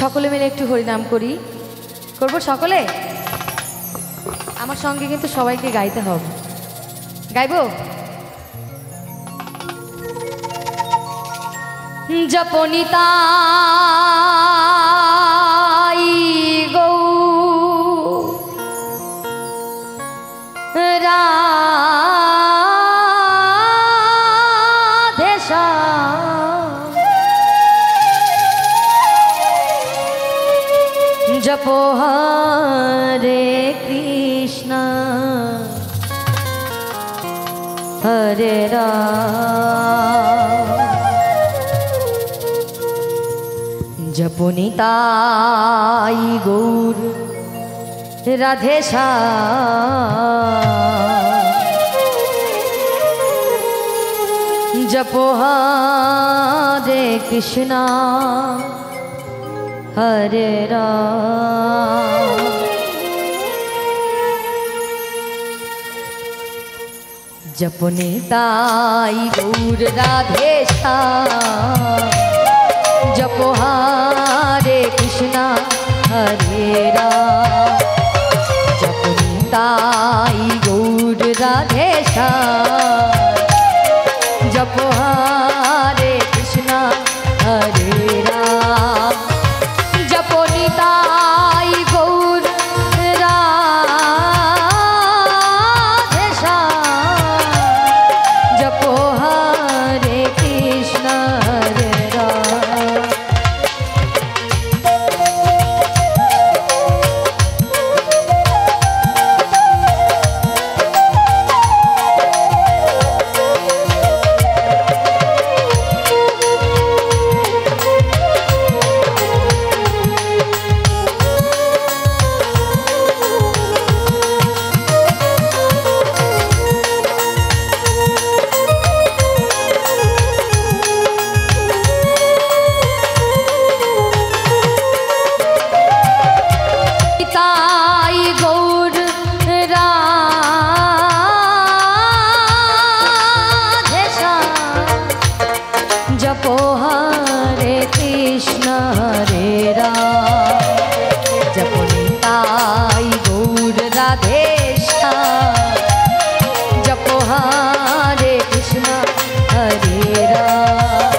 সকলে মিলে একটু হরিনাম করি, করব সকলে। আমার সঙ্গে কিন্তু সবাইকে গাইতে হবে। গাইব? জপনিতাই রাধেশা জপো হরে কৃষ্ণ হরে রাম জপনিতাই গৌর রাধেশা জপো হরে কৃষ্ণ হরে রাম জপনিতাই গৌর রাধেশা জপো হরে কৃষ্ণ হরে রাম জপনিতাই গৌর রাধেশা জপো হরে কৃষ্ণ হরে রাম জপনিতাই গৌর রাধেশা জপো হরে কৃষ্ণ হরে রাম जपो हरे कृष्ण हरे राम जपनिताई गौर राधेशा जपो हरे कृष्ण हरे राम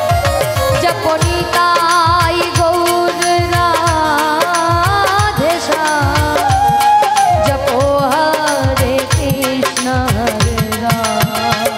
जपनिताई गौर राधेशा जपो हरे कृष्ण हरे राम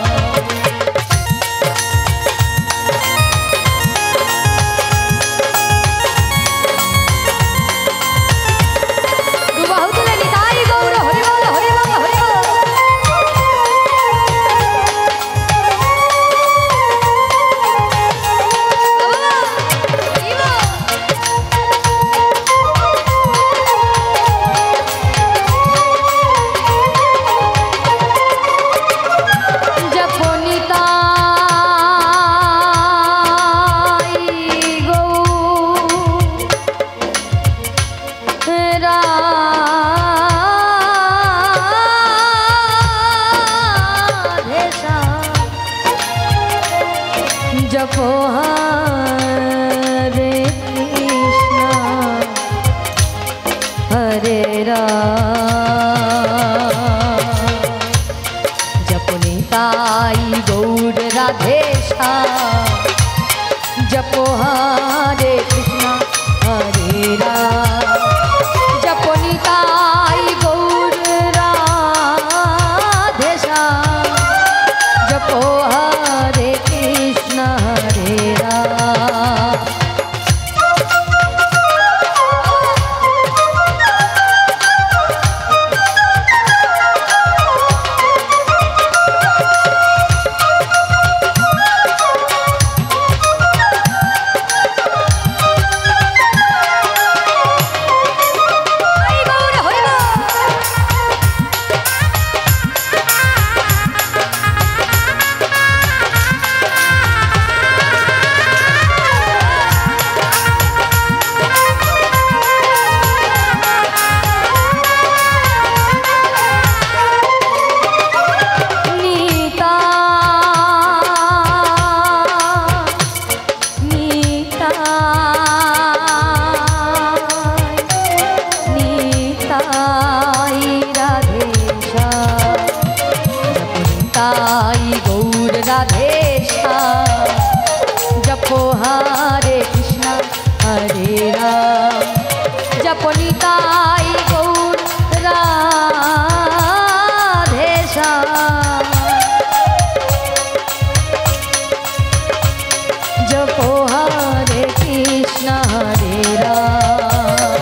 কৃষ্ণ হরে রাম।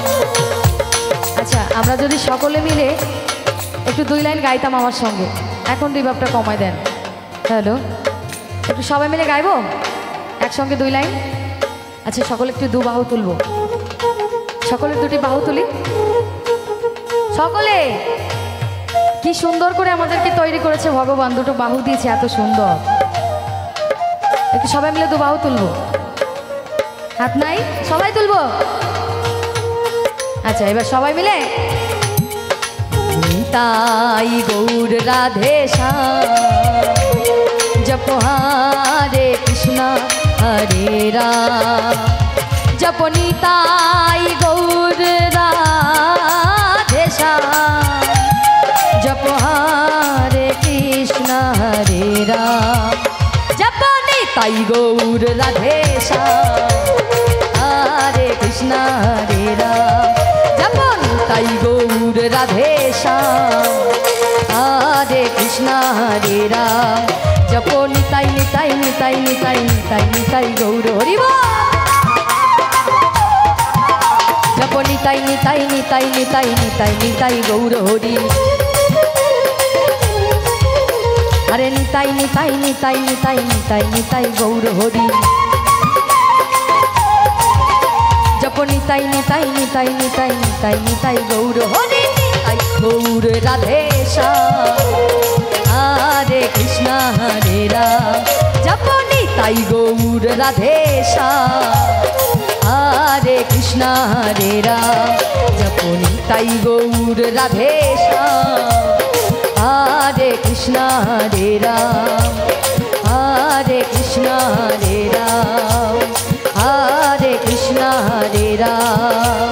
আচ্ছা, আমরা যদি সকলে মিলে একটু 2 লাইন গাইতাম আমার সঙ্গে, এখন রিভাবটা কমায় দেন। হ্যালো, একটু সবাই মিলে গাইবো একসঙ্গে 2 লাইন। আচ্ছা, সকলে একটু 2 বাহু তুলবো, সকলে 2টি বাহু তুলি। সকলে, কি সুন্দর করে আমাদেরকে তৈরি করেছে ভগবান, 2টো বাহু দিয়েছে, এত সুন্দর। একটু সবাই মিলে 2 বাহু তুলবো, হাত নাই, সবাই তুলবো। আচ্ছা, এবার সবাই মিলে নিতাই গৌর রাধে শ্যাম, জপ হরে কৃষ্ণ হরে রাম, জপ নিতাই গৌর রাধে শ্যাম, জপ হরে কৃষ্ণ হরে রাম, জপ নিতাই গৌর রাধে শ্যাম, হরে কৃষ্ণ হরে রাম, জপ নিতাই গৌর রাধে শ্যাম, হরে কৃষ্ণ হরে রাম, জপ নিতাই নিতাই নিতাই নিতাই নিতাই নিতাই গৌর হরি বল, জপ নিতাই নিতাই নিতাই নিতাই নিতাই নিতাই গৌর হরি, আরে নিতাই নিতাই নিতাই নিতাই নিতাই নিতাই গৌর হরি, জপ নিতাই নিতাই নিতাই নিতাই নিতাই নিতাই গৌর হরি, নিতাই গৌর রাধে শ্যাম, হরে কৃষ্ণ হরে রাম, জপ নিতাই গৌর রাধে শ্যাম, হরে কৃষ্ণ হরে রাম, জপ নিতাই গৌর রাধে শ্যাম, হরে কৃষ্ণ হরে রাম, হরে কৃষ্ণ হরে রাম, হরে কৃষ্ণ হরে রাম,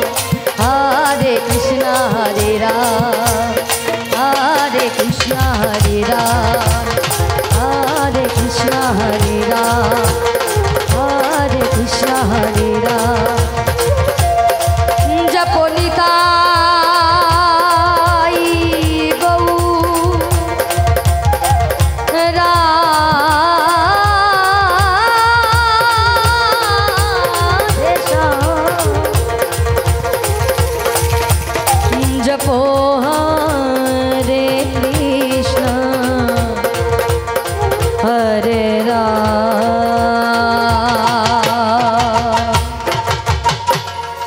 হরে কৃষ্ণ হরে রাম, হরে কৃষ্ণ হরে রাম, হরে কৃষ্ণ হরে রাম, হরে কৃষ্ণ হরে রাম, জপ নিতাই গৌর রাধে শ্যাম, জপ